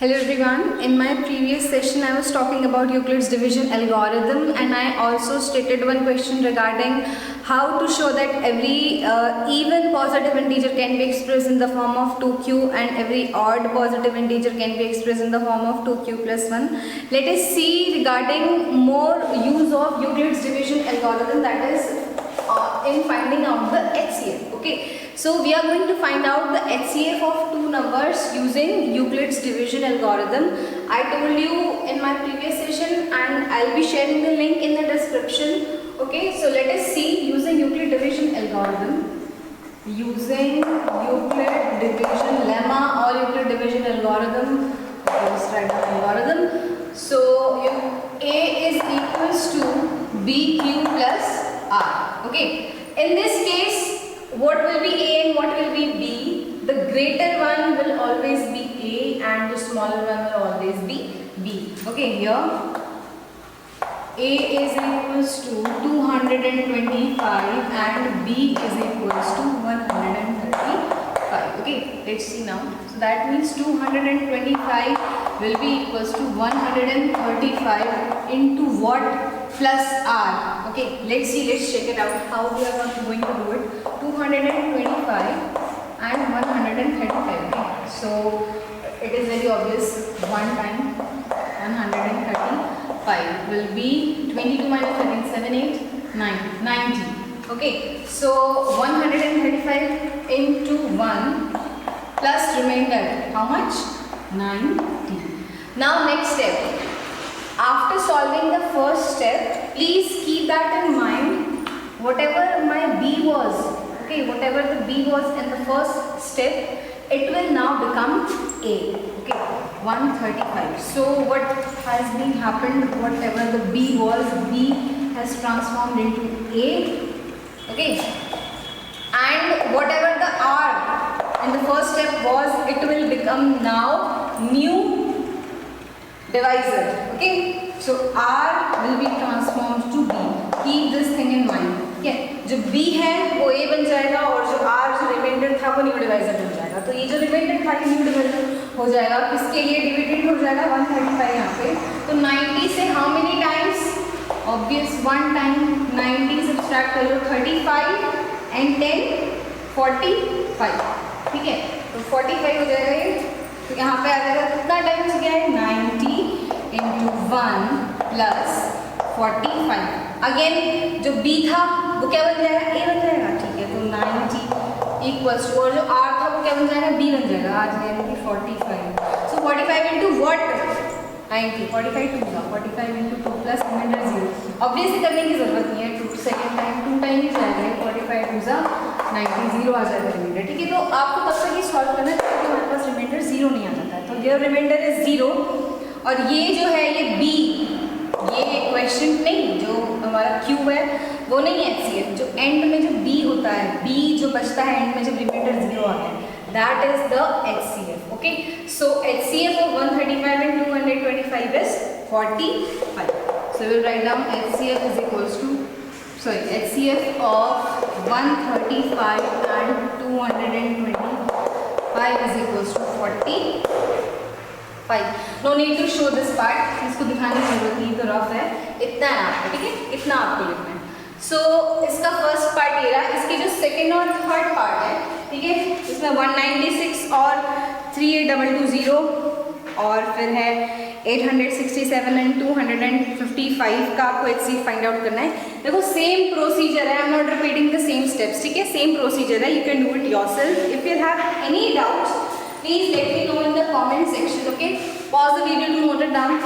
Hello everyone. In my previous session I was talking about Euclid's division algorithm, and I also stated one question regarding how to show that every even positive integer can be expressed in the form of 2q and every odd positive integer can be expressed in the form of 2q plus 1. Let us see regarding more use of Euclid's division algorithm, that is in finding out the HCF. Okay. So we are going to find out the HCF of two numbers using Euclid's division algorithm. I told you in my previous session, and I'll be sharing the link in the description. Okay, so let us see using Euclid division algorithm. Using Euclid division lemma or Euclid division algorithm. Let's write down algorithm. So A is equals to BQ plus R. Okay, in this case, what will be A and what will be B? The greater one will always be A and the smaller one will always be B. Okay, here A is equals to 225 and B is equals to 135. Okay, let's see now. So that means 225 will be equals to 135 into what? Plus R. Okay, let's see, let's check it out how we are going to do it. 225 and 135. Okay, so it is very obvious. 1 time 135 will be 22 minus 13, 7, 8, 9, 90. Okay, so 135 into 1 plus remainder, how much? 90. Now next step. After solving the first step, please keep that in mind. Whatever my B was, okay, whatever the B was in the first step, it will now become A. Okay, 135. So what has been happened? Whatever the B was, B has transformed into A. Okay, and whatever the R in the first step was, it will become now new divisor. Okay, so R will be transformed to B. Keep this thing in mind. Okay, जो B है वो A बन जाएगा और जो R जो reminder था वो न्यू डिवाइजर बन जाएगा. तो ये जो रिमाइंडर था ये न्यू डिवाइजर हो जाएगा. किसके लिए डिवाइडेड हो जाएगा? 135 यहाँ पे. तो 90 से how many times? Obvious 1 time. 90 subtract कर लो 35 एंड 10 45. ठीक है, तो 45 हो जाएगा ये. तो यहाँ पे आ जाएगा कितना टाइम्स गया है? 90 into 1 plus 45. अगेन जो B था वो क्या बन जाएगा? A बन जाएगा. ठीक है, तो 90 इक्वल्स टू, और जो R था वो क्या बन जाएगा? B बन जाएगा. R यानी 45. सो 45 into what? 90. 45 2 था. 45 into 2 plus रिमाइंडर 0. ऑब्वियसली करने की जरूरत नहीं है. 2 सेकेंड टाइम 2 टाइम ही जाएगा. 45 2 जा 90, 0 आ जाएगा रिमाइंडर. ठीक है, तो आपको तब तक ही सॉल्व करना है ताकि हमारे पास रिमाइंडर 0 नहीं आ जाता है. तो ये रिमाइंडर इज 0. और ये जो है ये B, ये क्वेश्चन नहीं, जो हमारा Q है वो नहीं है HCF. जो एंड में जो B होता है, B जो बचता है एंड में जब रिमाइंडर 0 आता है, that is the HCF. Okay, so HCF of 135 and 225 is 45. So we'll write down HCF is equals to, HCF of 135 and 225 is equals to 45. No need to show this part. इसको दिखाने की जरूरत नहीं, तो rough है. इतना है आपको. ठीक है, इतना आपको लिखना है. सो इसका फर्स्ट पार्ट ये रहा. इसके जो सेकेंड और थर्ड पार्ट है, ठीक है, इसमें 196 और 3822 और फिर है 867 एंड 255 का आपको HCF फाइंड आउट करना है. देखो सेम प्रोसीजर है. I am not repeating the same steps. ठीक है, सेम प्रोसीजर है. You can do it yourself. If you have any doubts, please let me know in the comment section. Okay, pause the video to note it down.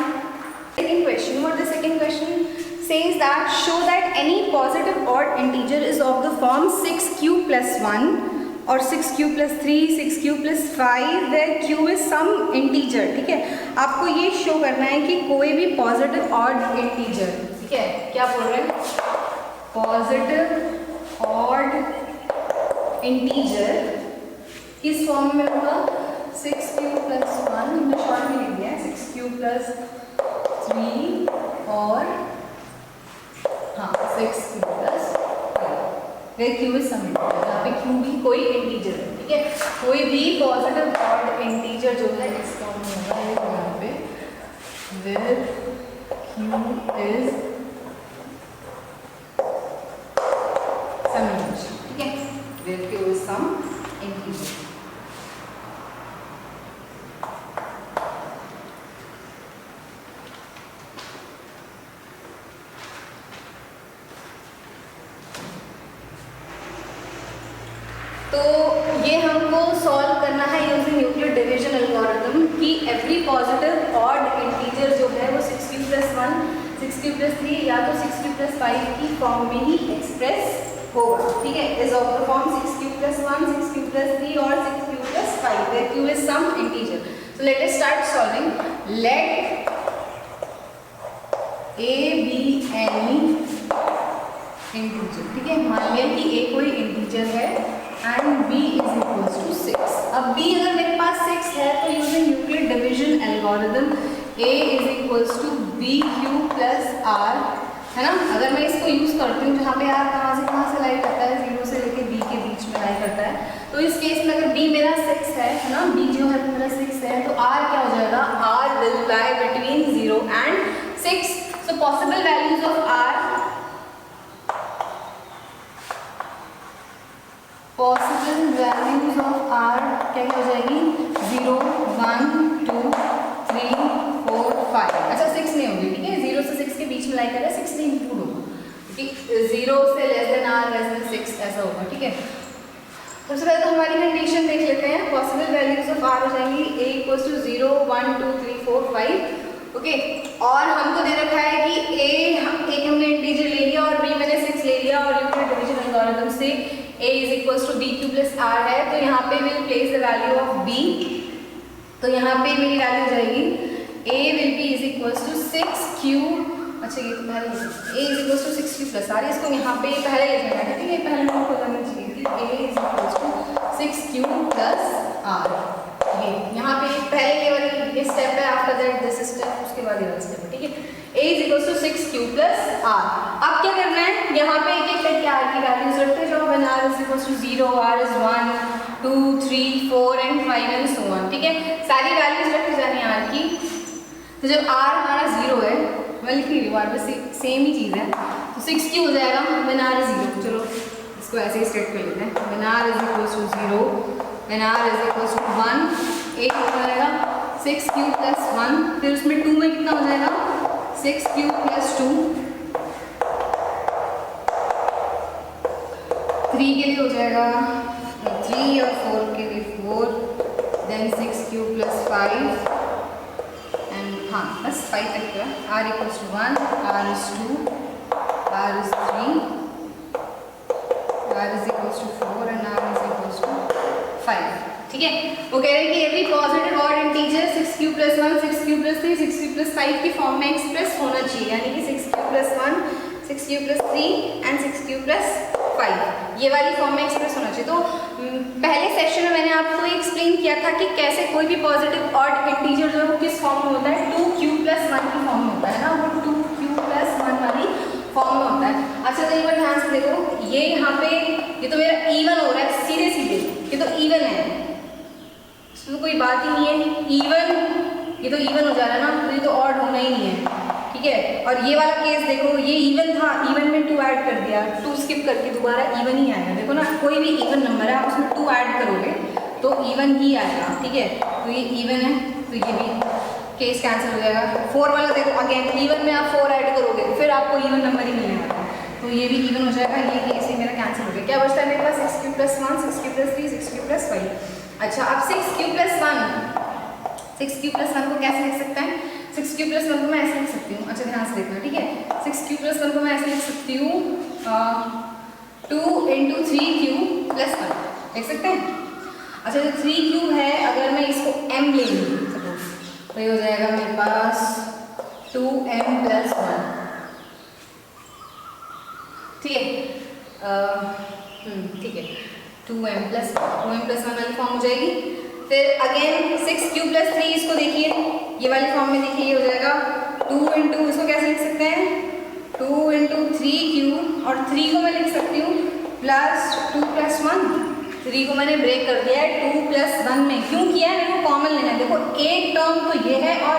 Second question. What the second question says? That show that any positive odd integer is of the form 6q plus 1 or 6q plus 3, 6q plus 5 where q is some integer. ठीक है, आपको ये show करना है कि कोई भी positive odd integer, ठीक है, क्या बोल रहे हैं? पॉजिटिव ऑड इंटीजर किस फॉर्म में होगा? 6q plus 1, हमने शॉर्ट में लिख दिया है. 6q plus 3 और हाँ 6q plus 5 where q is some integer. यहाँ पे q भी कोई इंटीजर है. ठीक है, कोई भी पॉजिटिव ऑड इंटीजर जो है इसका होगा ये यहाँ पे where q is some integer, ठीक है, where q is some integer। तो ये हमको सॉल्व करना है यूजिंग न्यूक्लियर डिवीजन एल्गोरिथम कि एवरी पॉजिटिव ऑड इंटीजर जो है वो 6q + 1, 6q + 3 या तो 6q + 5 की फॉर्म में ही एक्सप्रेस होगा, ठीक है, is of the form 6q + 1, 6q + 3 और 6q + 5 where q is some integer। So let us start solving। Let a be any integer, ठीक है, मान लिया कि a कोई इंटीजर है and b is equals to 6। अब b अगर मेरे पास 6 है तो using nuclear division algorithm a is equals to bq + r, है ना। अगर मैं इसको यूज करती हूँ जहाँ पे r कहाँ से लाई करता है, 0 से लेके b के बीच में लाई करता है, तो इस केस में अगर b मेरा 6 है ना, b जो है मेरा 6 है, तो r क्या हो जाएगा, r will lie between 0 and 6। So possible values of r, possible values of r क्या हो जाएगी, 0, 1, 2, 3, 4, 5। अच्छा 6 नहीं होगी, ठीक है, 0 से 6 के बीच में लाई करें, 6 नहीं इंक्लूड होगा, क्योंकि 0 से less than r less than 6 ऐसा होगा, ठीक है। सबसे पहले तो हमारी कंडीशन देख लेते हैं। पॉसिबल वैल्यूज ऑफ r हो जाएंगी a = 0, 1, 2, 3, 4, 5, ओके। और हमको दे रखा है कि a एक हमने इंटीजर ले लिया और b मैंने 6 ले लिया, और न्यूक्लियर डिवीजन एल्गोरिथम से a is equals to bq + r है, तो यहाँ पे will place the value of b। तो यहाँ पे मेरी वैल्यू हो जाएगी a will be is equals to 6q, अच्छा ये तो पहले a is equals to 6q + r, इसको यहाँ पे पहले लिखना है, ठीक है, पहले नोट हो जाना चाहिए कि a is equals to 6q + r। ये यहाँ पे पहले ये वाली स्टेप है, आफ्टर दैट दिस स्टेप, उसके बाद ये वाला स्टेप है, ठीक है। a is equals to 6q + r। अब क्या करना है, यहाँ पे एक एक करके r की वैल्यूज रखते जाओ। When r is equals to 0, r is 1, 2, 3, 4 and 5 and so on, ठीक है, सारी वैल्यूज रखते जानी है r की। तो जब r हमारा 0 है, मैं लिख रही हूँ r बस सेम ही चीज़ है, तो 6q हो जाएगा व्हेन r इज 0। चलो इसको ऐसे ही स्टेट कर लेते हैं। When r is equals to 0, when r is equals to 1, 8 हो जाएगा, 6q + 1, फिर उसमें 2 में कितना हो जाएगा, 6q + 2, 3 के लिए हो जाएगा 3 और 4 के लिए 4, देन 6q + 5 एंड हाँ बस 5 तक का। r = 1, r is 2, r is 3, r is equals to 4 and r is equals to 5, ठीक है। वो कह रहे हैं कि every positive odd integer 6q + 1, 6q + 3, 6q + 5 की फॉर्म में एक्सप्रेस होना चाहिए, यानी कि 6q + 1, 6q + 3 एंड 6q + 5 ये वाली फॉर्म में एक्सप्रेस होना चाहिए। तो पहले सेशन में मैंने आपको एक्सप्लेन किया था कि कैसे कोई भी पॉजिटिव ऑड इंटीजर जो है वो किस फॉर्म में होता है, 2q + 1 की फॉर्म में होता है ना, वो 2q + 1 वाली फॉर्म में होता है। अच्छा तो एक बार ध्यान से देखो, ये यहाँ पे ये तो मेरा इवन हो रहा है, सीधे सीधे ये तो इवन है, इसमें कोई बात ही नहीं है, इवन ये तो इवन हो जा रहा है ना, तो ये तो ऑड होना ही नहीं है, ठीक है। और ये वाला केस देखो, ये इवन था, इवन में 2 ऐड कर दिया, 2 स्किप करके दोबारा इवन ही आएगा। देखो ना, कोई भी इवन नंबर है आप उसमें 2 ऐड करोगे तो इवन ही आएगा, ठीक है। तो ये इवन है तो ये भी केस कैंसिल हो जाएगा। 4 वाला देखो, अगेन इवन में आप 4 ऐड करोगे फिर आपको इवन नंबर ही मिलेगा, तो ये भी इवन हो जाएगा, ये केस ही मेरा कैंसिल हो गया। क्या बचता है मेरे पास, 6q + 1, 6q + 3, 6q + 5। अच्छा अब 6q + 1 को कैसे लिख सकते हैं, 6q + 1 को मैं ऐसे लिख सकती हूँ, अच्छा ध्यान से देखना, ठीक है। 6q + 1 को मैं ऐसे लिख सकती हूँ 2 × 3q + 1 लिख सकते हैं। अच्छा जो 3q है, अगर मैं इसको m ले लूँ तो ये हो जाएगा मेरे पास 2m + 1, ठीक है, ठीक है, 2m + 1 वाली फॉर्म हो जाएगी। फिर अगेन 6q + 3 इसको देखिए, ये वाली फॉर्म में देखिए, ये हो जाएगा 2 × इसको कैसे लिख सकते हैं, 2 × 3q, और 3 को मैं लिख सकती हूँ +2 + 1, 3 को मैंने ब्रेक कर दिया है 2 + 1 में। क्यों किया है? मेरे को कॉमन लेना है। देखो एक टर्म तो ये है और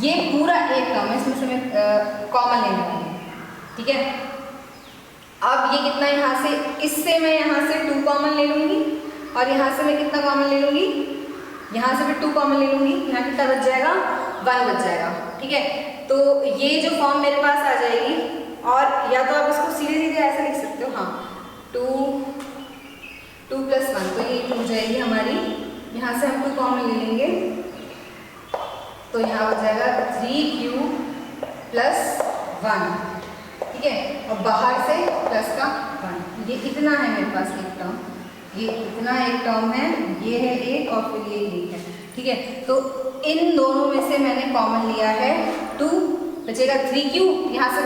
ये पूरा एक टर्म है, इसमें से मैं कॉमन लेने वाली हूँ, ठीक है। अब ये कितना यहाँ से, इससे मैं यहाँ से 2 कॉमन ले लूँगी और यहाँ से मैं कितना कॉमन ले लूँगी, यहाँ से मैं 2 कॉमन ले लूँगी, यहाँ कितना बच जाएगा, 1 बच जाएगा, ठीक है। तो ये जो फॉर्म मेरे पास आ जाएगी, और या तो आप इसको सीधे सीधे ऐसे लिख सकते हो, हाँ 2 + 1, तो ये हो जाएगी हमारी, यहाँ से हम 2 कॉमन ले लेंगे तो यहाँ हो जाएगा 3q + 1, ठीक है। और बाहर से प्लस का 1, ये इतना है मेरे पास एक टर्म, ये इतना एक टर्म है, ये है एक और फिर ये एक है, ठीक है। तो इन दोनों में से मैंने कॉमन लिया है 2, बचेगा 3q, यहाँ से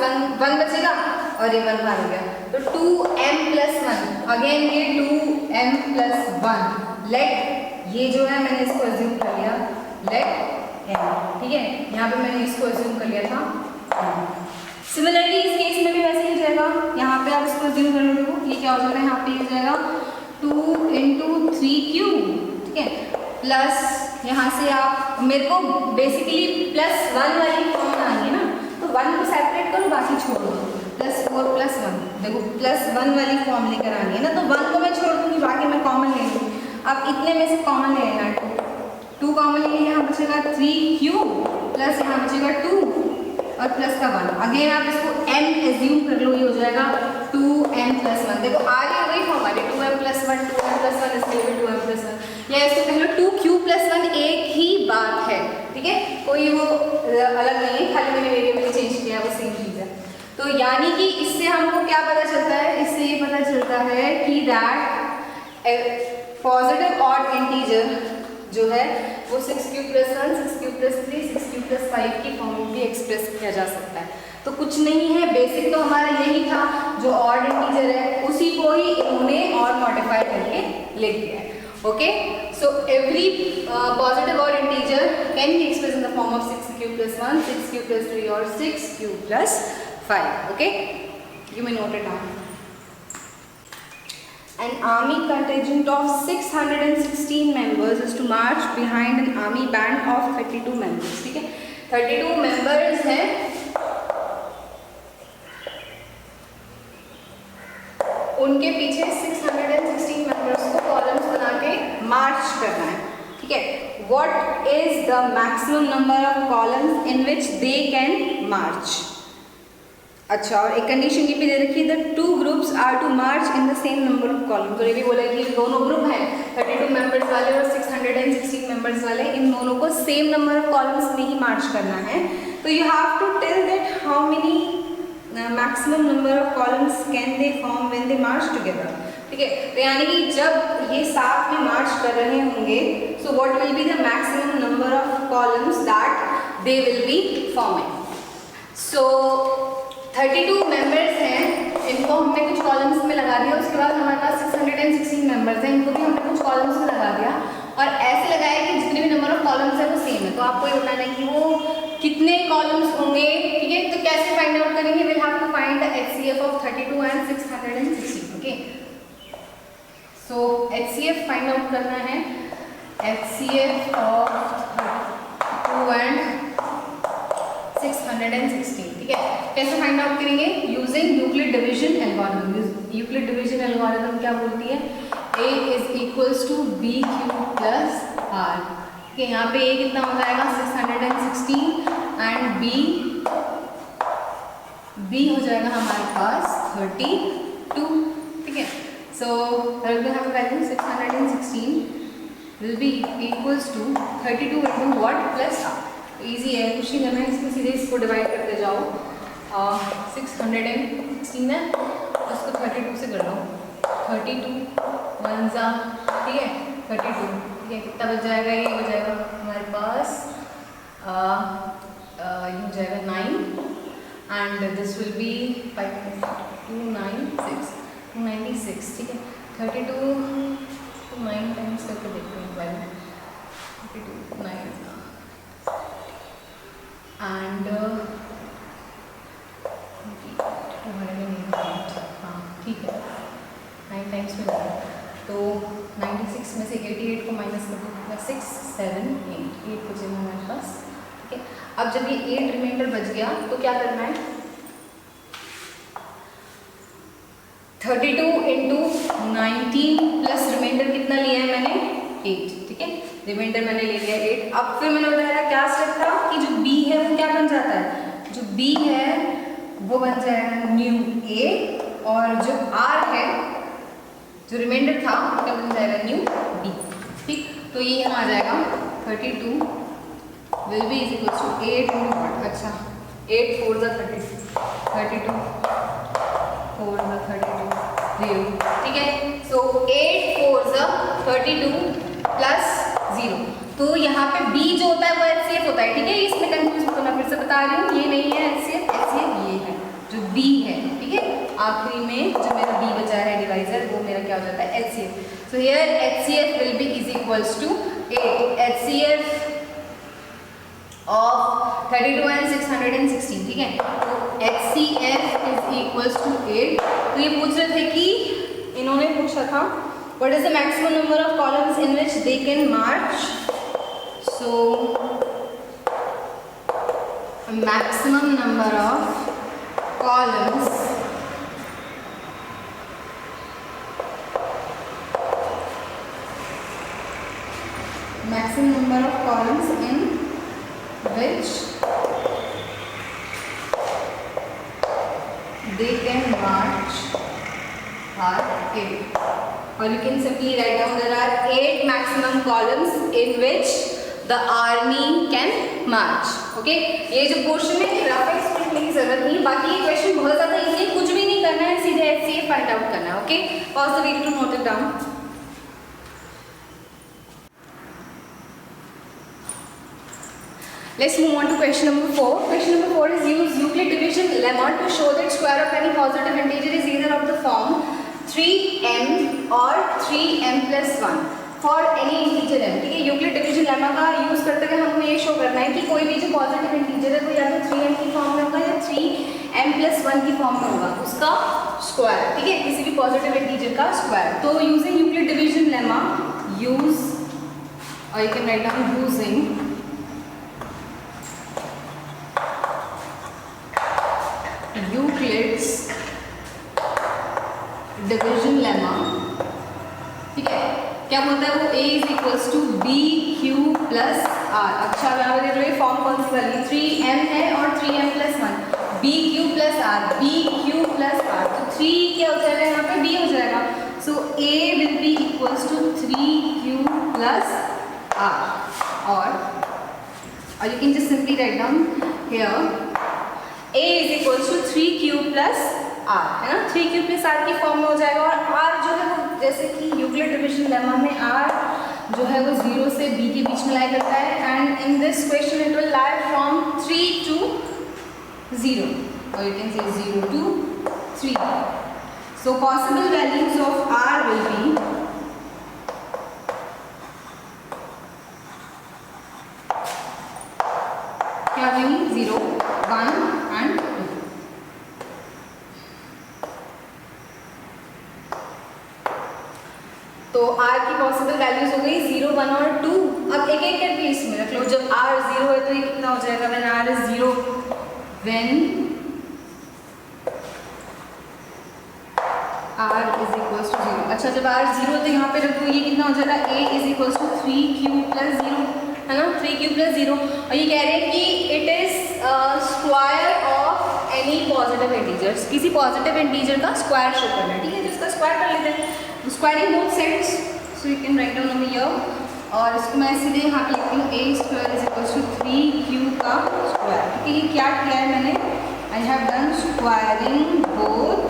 1 बचेगा और ये 1 बाहर हो गया, तो 2m + 1, अगेन ये 2m + 1, लेट ये जो है मैंने इसको एज्यूम कर लिया लेट m, ठीक है। यहाँ पे मैंने इसको एज्यूम कर लिया था। सिमिलरली इस केस में भी वैसे ही जाएगा, यहाँ पे आप इसको एज्यूम कर लो, देखो ये क्या हो जाएगा, यहाँ पे हो जाएगा 2 × 3q, ठीक है, प्लस यहाँ से आप, मेरे को बेसिकली +1 वाली फॉर्म बनानी है ना, तो 1 को सेपरेट करो, बाकी छोड़ दो, +4 + 1, देखो +1 वाली फॉर्म लेकर आनी है ना, तो 1 को मैं छोड़ दूँगी, बाकी मैं कॉमन ले लूँगी। अब इतने में से कॉमन ले लेना, 2 कॉमन लेंगे, यहाँ बचेगा 3q प्लस यहाँ बचेगा 2 और प्लस का 1, अगेन आप इसको m एज्यूम कर लो, ये हो जाएगा 2m + 1, देखो आ रही है वही फॉर्म आ रही है, 2m + 1 2m + 1, इसके लिए 2m + 1, या इसको कह लो 2q + 1, एक ही बात है, ठीक है, कोई वो अलग नहीं है, खाली मैंने वेरिएबल चेंज किया है, वो सेम चीज़ है। तो यानी कि इससे हमको क्या पता चलता है, इससे ये पता चलता है कि दैट पॉजिटिव ऑड इंटीजर जो है वो 6q + 1, 6q + 3, 6q + 5 की फॉर्म में भी एक्सप्रेस किया जा सकता है। तो कुछ नहीं है, बेसिक तो हमारा यही था, जो ऑड इंटीजर है उसी को ही इन्होंने और मॉडिफाई करके लिख दिया है। Okay, so every positive odd integer can be express in the form of 6q + 1, 6q + 3 और 6q + 5. Okay, you may note it down. An army contingent of 616 members is to march behind an army band of 32 members. ठीक है, 32 members हैं, उनके पीछे 616 members को columns बना के मार्च करना है, ठीक है। What is the maximum number of columns in which they can march? अच्छा, और एक कंडीशन ये भी दे रखी है, the 2 groups are to march in the same number of columns। तो ये भी बोला है कि दोनों ग्रुप हैं, 32 मेंबर्स वाले और 616 मेंबर्स वाले, इन दोनों को सेम नंबर ऑफ कॉलम्स में ही मार्च करना है। तो you have to tell that how many maximum number of columns can they form when they march together, ठीक है। तो यानी कि जब ये साथ में मार्च कर रहे होंगे, so what will be the maximum number of columns that they will be forming. So 32 members हैं, इनको हमने कुछ कॉलम्स में लगा दिया, उसके बाद हमारे पास 616 मेंबर्स हैं, इनको भी हमने कुछ कॉलम्स में लगा दिया, और ऐसे लगाया कि जितने भी नंबर ऑफ कॉलम्स है वो सेम है। तो आपको ये बताना है कि वो कितने कॉलम्स होंगे, ठीक है। तो कैसे फाइंड आउट करेंगे, will have to find the HCF of 32 and 616, okay. So HCF find out करना है, HCF ऑफ 2 एंड 616, ठीक है। कैसे फाइंड आउट करेंगे, using Euclid division algorithm. Euclid division algorithm क्या बोलती है, A = BQ + R, ठीक है। यहाँ पे A कितना हो जाएगा 616 एंड B हो जाएगा हमारे पास 32, ठीक है। सो हम value 616 will be equals to 32 into what plus R। Easy है, कुछ नहीं करना है, इसको सीधे इसको डिवाइड करते जाओ, 616 है, उसको 32 से कर लो, 32 1 जा, ठीक है, 32, ठीक है। कितना बच जाएगा, ये हो जाएगा हमारे पास ये हो जाएगा 9 एंड दिस विल बी 296, ठीक है। 32 को 9 टाइम्स करके देखते हैं, वैल्यू 32 9 एंड 208, हाँ ठीक है, 9 टाइम्स में लगा तो 96 में से 88 को माइनस कर दो, 6 7 8 बचेगा हमारे पास। ठीक है, अब जब ये 8 रिमाइंडर बच गया तो क्या करना है, 32 इंटू 19 प्लस रिमाइंडर कितना लिया है मैंने 8। ठीक है, रिमाइंडर मैंने ले लिया 8। अब फिर मैंने बताया क्या स्टेप था कि जो b है वो क्या बन जाता है, जो b है वो बन जाएगा न्यू a, और जो r है जो रिमाइंडर था वो क्या बन जाएगा न्यू b। ठीक, तो ये यहाँ आ जाएगा 32 will be is equal to 8 into what, अच्छा 8 4 ज़ा 32 32 4 ज़ा 32 0। ठीक है, सो 8 4 ज़ा 32 प्लस 0। तो यहाँ पे b जो होता है वो HCF होता है। ठीक है, इसमें कंफ्यूज मत होना, फिर से बता रही हूँ, ये नहीं है HCF, HCF ये है जो b है। ठीक है, आखिरी में जो मेरा b बचा है डिवाइजर, वो मेरा क्या हो जाता है HCF। So here HCF will be is equals to 8, HCF of 32 and 616। ठीक है, तो HCF इज इक्वल्स टू 8। तो ये पूछ रहे थे कि इन्होंने पूछा था what is the maximum number of columns in which they can march, so maximum number of columns in which they can march are 8, or you can simply write down there are 8 maximum columns in which the army can march. Okay, ये जो question है rough explain करने की जरूरत नहीं, बाकी ये question बहुत ज्यादा इजी है, कुछ भी नहीं करना है, सीधे HCF फाइंड आउट करना है। Okay, pause the video to note it down. Let's move on to question number 4. Question number 4 is use Euclid division lemma to show that square of any positive integer is either of the form 3m or 3m plus 1 for any integer m। ठीक है, Euclid division lemma का use करते हुए हमें ये show करना है कि कोई भी जो पॉजिटिव इंटीजर है वो या तो 3m की फॉर्म में होगा या 3m plus 1 की फॉर्म में होगा, उसका स्क्वायर। ठीक है, किसी भी पॉजिटिव इंटीजर का स्क्वायर। तो using Euclid division lemma, use, और you can write down using Euclid's division lemma। ठीक है, क्या बोलता है वो, a is equals to b q plus r. अच्छा, यहाँ पे देखो फॉर्म कौन सी वाली 3m है और 3m plus 1, b q plus r, b q plus r. तो 3 क्या हो जाएगा यहाँ पे, b हो जाएगा। So a will be equals to 3q plus r, और you can just simply write down here a is equals to 3q plus r, है ना, 3q प्लस r की फॉर्म में हो जाएगा। और r जो है वो जैसे कि यूक्लिड डिवीजन लेमा में r जो है वो 0 से b के बीच में लाई करता है, and in this question it will lie from 3 to 0, और you can say 0 to 3। So possible values of r will be क्या होंगी, 0 1 and 2। तो r की पॉसिबल वैल्यूज हो गई 0 1 और 2। अब एक एक करके इसमें रख लो, जब r 0 है तो ये कितना हो जाएगा, when r is 0, when r is equals to 0। अच्छा, जब r 0 तो यहाँ पे रख दो, ये कितना हो जाएगा, a is equals to 3q plus 0, है ना, 3q plus 0। और ये कह रहे हैं कि it is square of any positive integers, किसी पॉजिटिव इंटीजर का स्क्वायर शो करना है। ठीक है, जिसका स्क्वायर कर लेते हैं, squaring both sides, so you can write down over here, और इसको मैं सीधे यहाँ पे लिखती हूँ a square is equals to 3q का स्क्वायर। ठीक है, ये क्या किया है मैंने, I have done squaring both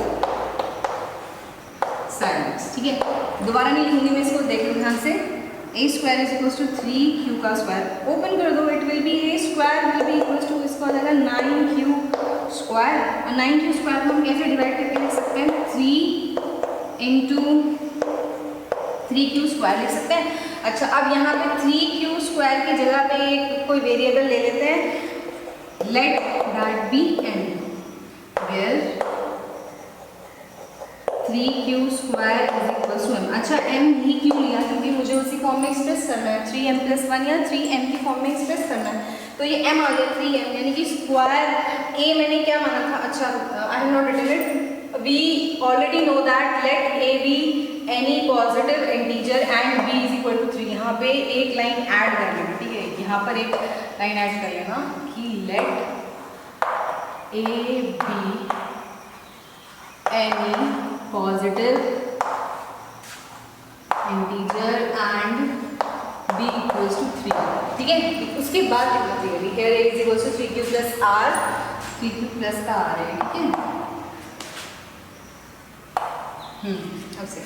sides. ठीक है, दोबारा नहीं लिखूंगी मैं इसको, देख लो ध्यान से, a square is equals to 3q का स्क्वायर, ओपन कर दो, it will be a square will be equals to, इसको हो जाएगा 9q स्क्वायर। और 9q स्क्वायर को हम कैसे डिवाइड करके लिख सकते हैं, 3 इंटू 3q स्क्वायर लिख सकते हैं। अच्छा, अब यहाँ पे 3q स्क्वायर की जगह पे कोई वेरिएबल ले लेते हैं, let that be n, where 3 3q square is equal to m। अच्छा m ही क्यों लिया, क्योंकि मुझे उसी फॉर्म में एक्सप्रेस करना है, 3m + 1 या 3m की फॉर्म में एक्सप्रेस करना है। तो ये m आ गया 3m, यानी कि स्क्वायर a मैंने क्या माना था, अच्छा I have not written it, we already know that let a be any positive integer and b is equal to 3। यहाँ पे एक लाइन ऐड कर लेना, ठीक है, यहाँ पर एक लाइन ऐड कर लेना कि let a be any positive integer and b equals to 3, ठीक है। उसके बाद लिखना चाहिए here a is equals to 3q + r, 3q + का r है, ठीक है। अब से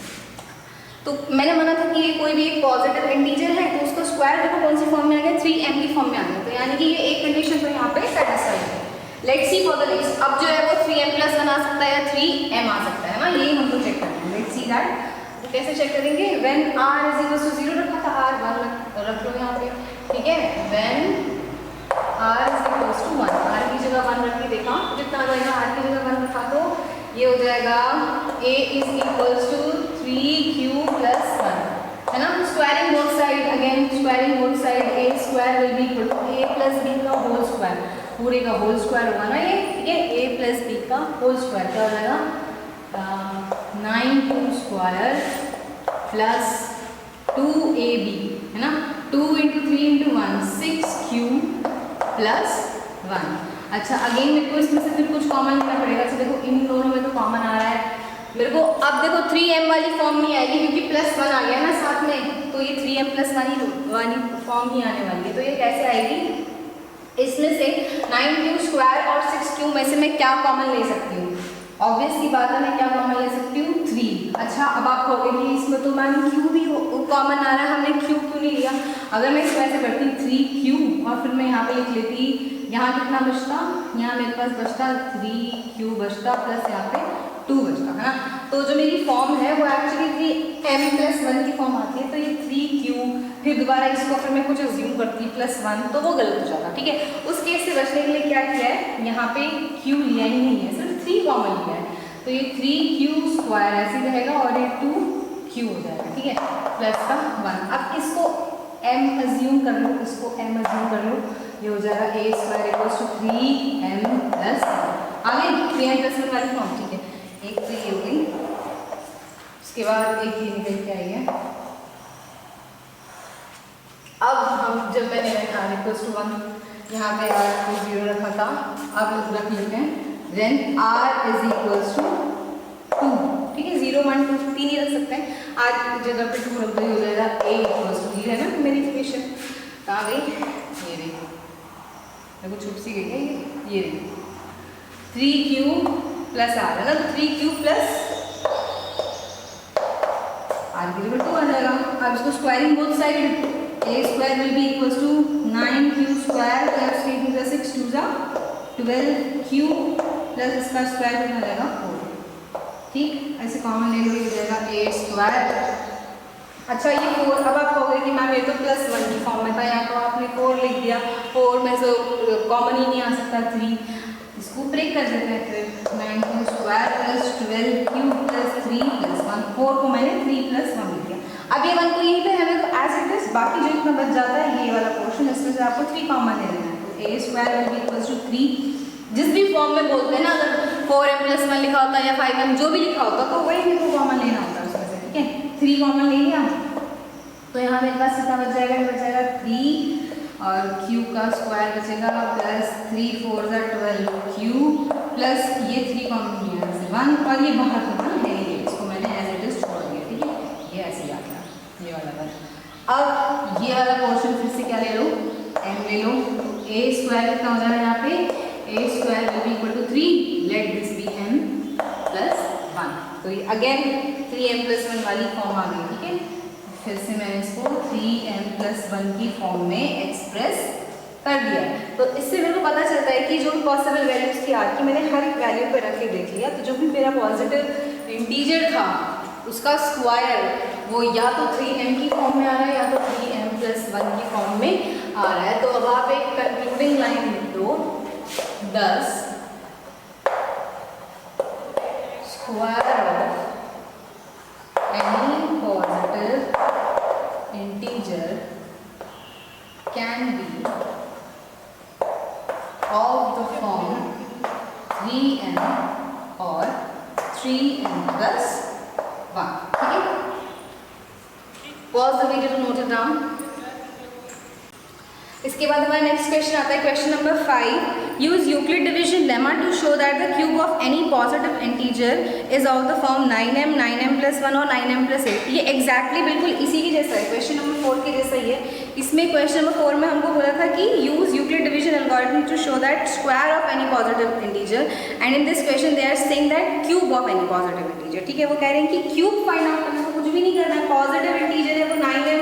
तो मैंने माना था कि कोई भी एक पॉजिटिव इंटीजर है तो उसका स्क्वायर देखो कौन सी फॉर्म में आ गया, 3m की फॉर्म में आ गया, तो यानी कि ये एक कंडीशन तो यहाँ पे सेटिस्फाई है। Let's see for the next, अब जो है वो 3m + 1 आ सकता है या 3m आ सकता है ना, यही हमको चेक करना है। लेट्स सी दैट, तो कैसे चेक करेंगे, when r is equal to 0 रखा था, r 1 रख लो यहाँ पे, ठीक है। When r is equal to 1, r की जगह 1 रख के देखा कितना आ जाएगा, r की जगह 1 रखा तो ये हो जाएगा a is equal to 3q + 1, है ना। Squaring both side, again squaring both side, a square will be equal to a + b का होल स्क्वायर, पूरे का होल स्क्वायर होगा ना ये, ठीक है। a + b का होल स्क्वायर क्या हो जाएगा, 9q स्क्वायर प्लस 2ab, है ना, 2 × 3 × 1 6q + 1। अच्छा अगेन मेरे को इसमें से फिर कुछ कॉमन लेना पड़ेगा, तो देखो इन दोनों में तो कॉमन आ रहा है मेरे को, अब देखो 3m वाली फॉर्म नहीं आएगी क्योंकि +1 आ गया ना साथ में, तो ये 3m + 1 वाली फॉर्म ही आने वाली है। तो ये कैसे आएगी, इसमें से 9q स्क्वायर और 6q में से मैं क्या कॉमन ले सकती हूँ, ऑब्वियस सी बात है मैं क्या कॉमन ले सकती हूँ, 3। अच्छा अब आप कहोगे कि इसमें तो मैम q भी कॉमन आ रहा है, हमने q क्यों नहीं लिया। अगर मैं इसको ऐसे करती 3q और फिर मैं यहाँ पे लिख लेती, यहाँ कितना बचता, यहाँ मेरे पास बचता 3q बचता प्लस यहाँ पे 2 बचता, है ना। तो जो मेरी फॉर्म है वो एक्चुअली 3m + 1 की फॉर्म आती है, तो ये 3q फिर दोबारा इसको फिर मैं कुछ अज्यूम करती +1 तो वो गलत हो जाता, ठीक है। उस केस से बचने के लिए क्या किया है, यहाँ पे q लिया ही नहीं है, सिर्फ 3 कॉमन लिया है, तो ये 3q स्क्वायर ऐसे रहेगा और ये 2q हो जाएगा, ठीक है, प्लस का 1। अब इसको m अज्यूम कर लो, इसको m अज्यूम कर लो, ये हो जाएगा a square equals to 3m + 1, आगे 3m + 1 वाली फॉर्म, ठीक है। एक तो ये हो गई, उसके बाद एक ये निकल के आई है। अब हम जब मैंने r इक्वल्स टू 1 यहाँ पे r को 0 रखा था, अब रख लेते हैं then r is equals to 2, ठीक है, 0 1 2 3 ही रख सकते हैं, r की जगह पे 2 रख दो, हो जाएगा a इक्वल्स टू 0, है ना। मेरी इक्वेशन कहाँ गई, ये रही, देखो छुप सी गई है ये रही, 3q + r, है ना, 3q + r की जगह 2 आ जाएगा। अब इसको squaring both side, a square will be equals to 9q square plus 3 × 6 2 12q plus इसका स्क्वायर कितना जाएगा 4, ठीक। ऐसे कॉमन ले लो, हो जाएगा a स्क्वायर। अच्छा ये 4, अब आप कहोगे कि मैम ये तो +1 की फॉर्म में था, यहाँ तो आपने 4 लिख दिया, 4 में से कॉमन ही नहीं आ सकता 3, इसको ब्रेक कर देते हैं फिर, 9q square plus 12q plus 3 + 1, 4 को मैंने 3 + 1 लिख दिया। अब ये 1 को यहीं पे है तो एज इट इज, बाकी जो इतना बच जाता है ये वाला पोर्शन, इसमें से आपको 3 कॉमन ले लेना है, तो a square will be equals to 3, जिस भी फॉर्म में बोलते हैं ना, अगर 4m + 1 लिखा होता है या 5m जो भी लिखा होता तो वही मेरे को कॉमन लेना होता है उसमें से, ठीक है। 3 कॉमन ले लिया तो यहाँ मेरे पास कितना बच जाएगा, बच जाएगा 3 और q का स्क्वायर बचेगा प्लस 3 4 12q प्लस ये 3 कॉमन लिया 1 और ये बाहर कॉमन ले लिया, इसको मैंने एज इट इज छोड़ दिया, ठीक है, ये ऐसे ही आ गया ये वाला बात। अब ये वाला पोर्शन फिर से क्या ले लो, m ले लो, a स्क्वायर कितना हो जाएगा यहाँ पे, a square will be equal to 3, let this be m + 1, तो ये अगेन 3m + 1 वाली फॉर्म आ गई, ठीक है। फिर से मैंने इसको 3m + 1 की फॉर्म में एक्सप्रेस कर दिया। तो इससे मेरे को पता चलता है कि जो भी पॉसिबल वैल्यूज थी r की मैंने हर एक वैल्यू पे रख के देख लिया, तो जो भी मेरा पॉजिटिव इंटीजर था उसका स्क्वायर वो या तो 3m की फॉर्म में आ रहा है या तो 3m + 1 की फॉर्म में आ रहा है। तो अब आप एक कंक्लूडिंग लाइन लिख दो, 10 square of any positive integer can be of the form 3n or 3n plus 1. ठीक है, pause the video to note it down. इसके बाद हमारा नेक्स्ट क्वेश्चन आता है question number 5. Use Euclid division lemma to show that the cube of any positive integer is of the form 9m 9m plus 1 और 9m plus 8. ये exactly बिल्कुल इसी की जैसा है, क्वेश्चन नंबर 4 के जैसा ही है. इसमें क्वेश्चन नंबर 4 में हमको बोला था कि use Euclid division algorithm to show that square of any positive integer, and in this question they are saying that cube of any positive integer. ठीक है, वो कह रहे हैं कि क्यूब फाइंड आउट करना, कुछ भी नहीं करना है. पॉजिटिव इंटीजर है वो 9m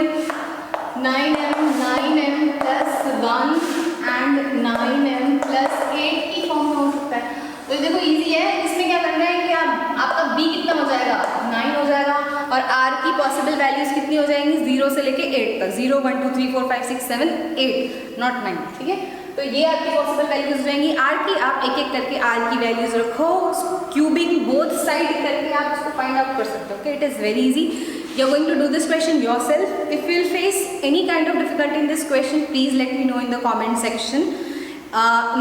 plus 1 and 9m plus 8 की फॉर्म में हो सकता है. तो देखो इजी है. इसमें क्या करना है कि आपका b कितना हो जाएगा, 9 हो जाएगा, और r की पॉसिबल वैल्यूज कितनी हो जाएंगी, 0 से लेके 8 तक. 0 1 2 3 4 5 6 7 8, नॉट 9. ठीक है, तो ये आपकी पॉसिबल वैल्यूज हो जाएंगी r की. आप एक एक करके r की वैल्यूज रखो, क्यूबिंग बोथ साइड करके आप उसको फाइंड आउट कर सकते हो. Okay, it is very easy. You're going to do this question yourself. If you will face any kind of difficulty in this question, please let me know in the comment section.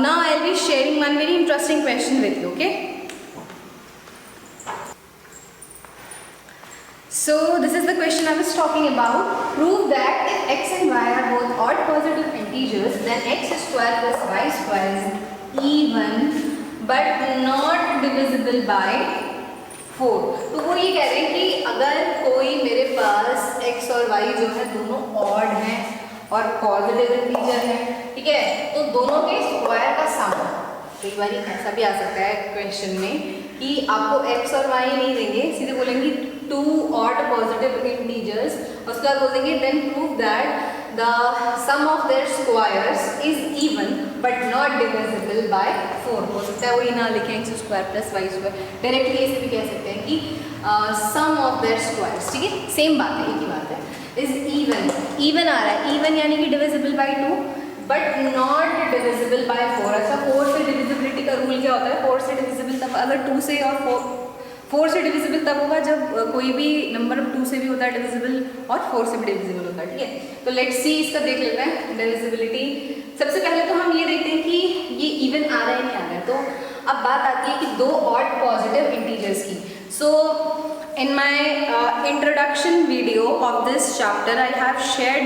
Now I'll be sharing one very interesting question with you. Okay. So this is the question I was talking about. Prove that if x and y are both odd positive integers, then x square plus y square is even but not divisible by 4. तो वो ये कह रहे हैं कि अगर कोई मेरे पास x और y जो है दोनों ऑड हैं और पॉजिटिव इंटीजर है, ठीक है, तो दोनों के स्क्वायर का सम. कई बार ऐसा भी आ सकता है क्वेश्चन में कि आपको x और y नहीं देंगे, सीधे बोलेंगे 2 ऑड पॉजिटिव इंटीजर्स, उसके बाद बोलेंगे then prove that the sum of their squares is even but not divisible by 4. हो सकता है वही ना लिखें x square plus y square, directly ऐसे भी कह सकते हैं कि sum of their squares. ठीक है, सेम बात है, एक ही बात है. is even आ रहा है, even यानी कि divisible by 2 but not divisible by 4. अच्छा, 4 से डिविजिबिलिटी का रूल क्या होता है, 4 से डिविजिबल तब अगर 2 से और 4 से डिविजिबल तब होगा जब कोई भी नंबर 2 से भी होता है डिविजिबल और 4 से भी डिविजिबल होता है. ठीक है, तो लेट्स सी इसका देख लेते हैं डिविजिबिलिटी. सबसे पहले तो हम ये देखते हैं कि ये इवन आ रहा है नहीं आ रहा है. तो अब बात आती है कि दो ऑड पॉजिटिव इंटीजर्स की. So in my introduction video of this chapter I have shared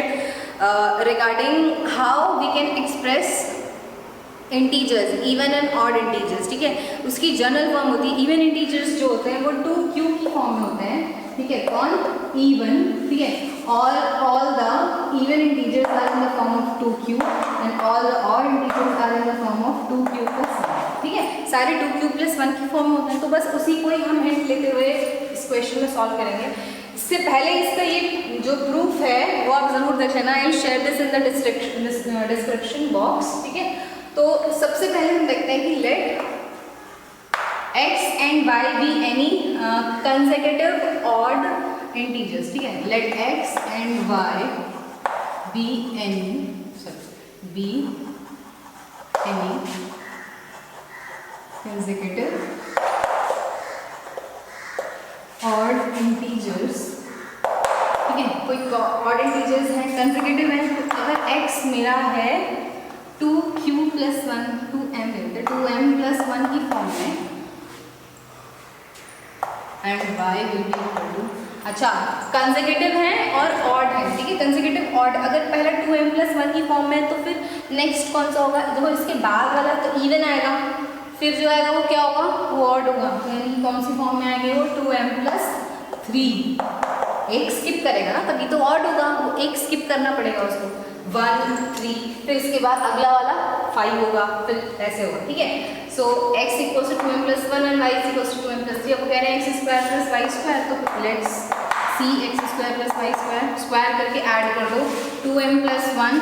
regarding how we can express integers, even and odd integers. ठीक है, उसकी जनरल फॉर्म होती है. इवन इंटीजर्स जो होते हैं वो 2q की फॉर्म में होते हैं. ठीक है, कौन, इवन. ठीक है, all the even integers are in the form of 2q and all the odd integers are in the form of 2q plus 1. ठीक है, सारे 2q प्लस 1 की फॉर्म में होते हैं. तो बस उसी को ही हम हिंट लेते हुए इस क्वेश्चन में सॉल्व करेंगे. इससे पहले इसका ये जो प्रूफ है वो आप जरूर देख लेना. I will share this in the description box. ठीक है, तो सबसे पहले हम देखते हैं कि let x and y be any consecutive odd integers. ठीक है, let x and y be any consecutive odd integers. ठीक है, कोई ऑड इंटीजर्स हैं, कंसेक्यूटिव हैं. तो अगर x मेरा है 2q प्लस 1 2m है, 2m प्लस 1 की फॉर्म में and y will be equal to. अच्छा, कंसेक्यूटिव है और ऑड है. ठीक है, कंसेक्यूटिव ऑड अगर पहला 2m प्लस 1 की फॉर्म में, तो फिर नेक्स्ट कौन सा होगा, देखो इसके बाद वाला तो इवन आएगा, फिर जो आएगा वो क्या होगा, वो ऑड होगा. यानी कौन सी फॉर्म में आएंगे वो 2m प्लस 3. एक स्किप करेगा ना तभी तो ऑड होगा, वो एक स्किप करना पड़ेगा उसको. 1 3, फिर इसके बाद अगला वाला 5 होगा, फिर ऐसे होगा. ठीक है, so x equals to 2m plus 1 and y equals to 2m plus 3. अब कह रहे हैं x square plus y square, तो let's see x square plus y square. Square करके ऐड कर दो 2m प्लस 1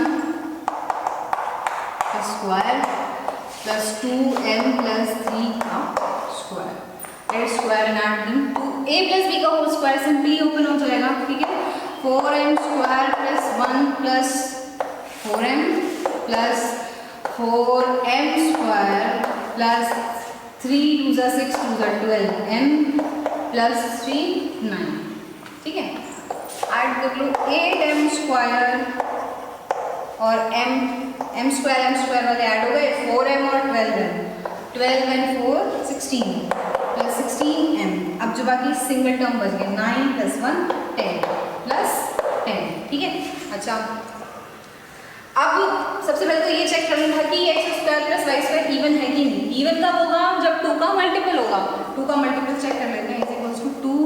का स्क्वायर प्लस 2m प्लस 3 का square. Let's square and add them to a plus b का होल स्क्वायर सिंपली ओपन हो जाएगा. ठीक है, 4m square plus 1 plus 4m plus 4m square plus 3 2 6 2 12m plus 3 9. ठीक है, add कर लो 8m स्क्वायर और m स्क्वायर वाले ऐड हो गए, 4m और 12m and 4 16 प्लस 16m। अब जो बाकी सिंगल टर्म बच गए 9 + 1 10 प्लस 10, ठीक है। अच्छा, अब सबसे पहले तो ये चेक करना था कि x² + y² इवन है कि नहीं। इवन कब होगा? जब 2 का मल्टीपल होगा। 2 का मल्टीपल चेक कर लेते हैं, = 2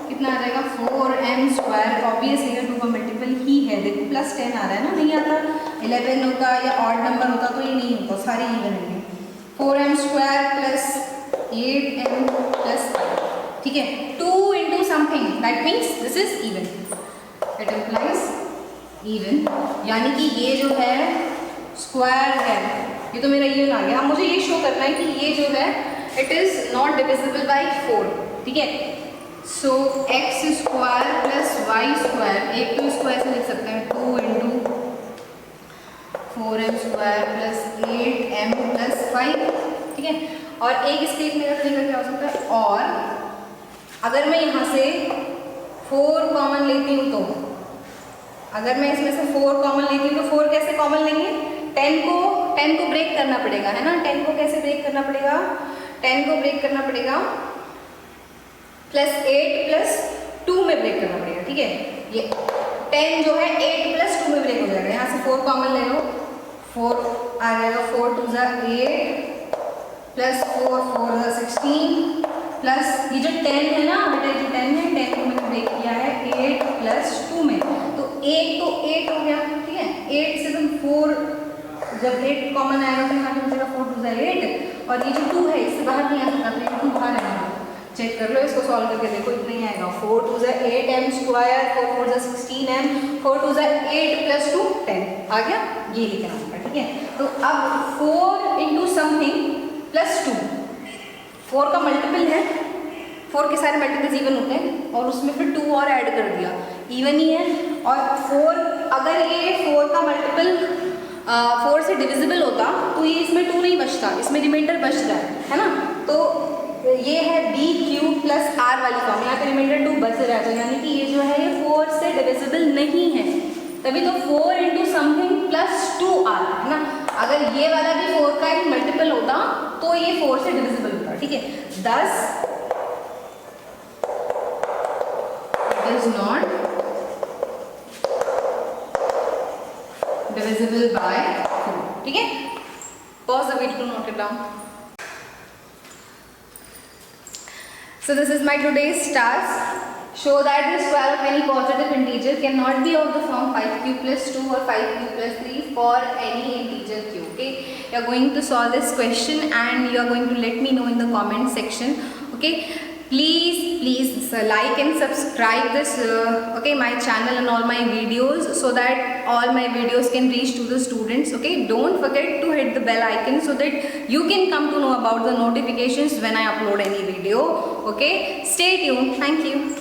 कितना आ जाएगा 4m²। ऑब्वियसली 2 का मल्टीपल ही है, देखो प्लस 10 आ रहा है ना, नहीं आता 11 होता या ऑड नंबर होता तो ये नहीं होता, सारे इवन है। 4m² + 8m + 5, ठीक है। 2 into something, that means this is even, it implies even, यानी कि ये जो है स्क्वायर है, ये तो मेरा इवन आ गया। अब मुझे ये शो करना है कि ये जो है it is not divisible by 4, ठीक है। सो x² + y², एक तो स्क्वायर से लिख सकते हैं 2 into 4m² + 8m + 5, ठीक है। और एक स्टेप मेरा तरीका क्या हो सकता है, और अगर मैं यहाँ से 4 कॉमन लेती हूँ तो, अगर मैं इसमें से 4 कॉमन लेती हूँ तो 4 कैसे कॉमन लेंगे? 10 को ब्रेक करना पड़ेगा, है ना। 10 को कैसे ब्रेक करना पड़ेगा? 10 को ब्रेक करना पड़ेगा +8 + 2 में ब्रेक करना पड़ेगा, ठीक है। ये 10 जो है 8 + 2 में ब्रेक हो जाएगा। यहाँ से 4 कॉमन ले लो, 4 आ जाएगा, 4 × 2 = 8 + 4 4 = 16 प्लस ये जो 10 है ना बेटा, ये जो 10 है, 10 को मैंने ब्रेक किया है 8 + 2 में, तो 8 तो 8 हो गया, ठीक है। 8 से तुम 4, जब 8 कॉमन आएगा तो यहाँ पे बचेगा 4 × 2 = 8, और ये जो 2 है इससे बाहर नहीं आ सकता, तो ये 2 बाहर आएगा। चेक कर लो, इसको सॉल्व करके देखो, इतना ही आएगा। 4 × 2 = 8m², 4 × 4 = 16m, 4 × 2 = 8 + 2 10 आ गया, ये लिखना होगा, ठीक है। तो अब 4 into something + 2, 4 का मल्टीपल है, 4 के सारे मल्टीपल्स इवन होते हैं, और उसमें फिर 2 और ऐड कर दिया, इवन ही है। और 4, अगर ये 4 का मल्टीपल 4 से डिविजिबल होता तो ये इसमें 2 नहीं बचता, इसमें रिमाइंडर बच रहा है ना। तो ये है b³ + r वाली फॉर्म, यहाँ पे रिमाइंडर 2 बच रहा है, तो यानी कि ये जो है ये 4 से डिविजिबल नहीं है, तभी तो 4 into something + 2r, है ना। अगर ये वाला भी 4 का एक मल्टीपल होता तो ये 4 से डिविजिबल होता, ठीक है। thus it is not divisible by 4, ठीक है। Pause the video to note it down. So this is my today's task. Show that the square of any positive integer cannot be of the form 5³ + 2 or 5³ + 3 for any integer q. Okay, you are going to solve this question and you are going to let me know in the comment section. Okay, please like and subscribe this okay, my channel and all my videos, so that all my videos can reach to the students. Okay, don't forget to hit the bell icon so that you can come to know about the notifications when I upload any video. Okay, stay tuned. Thank you.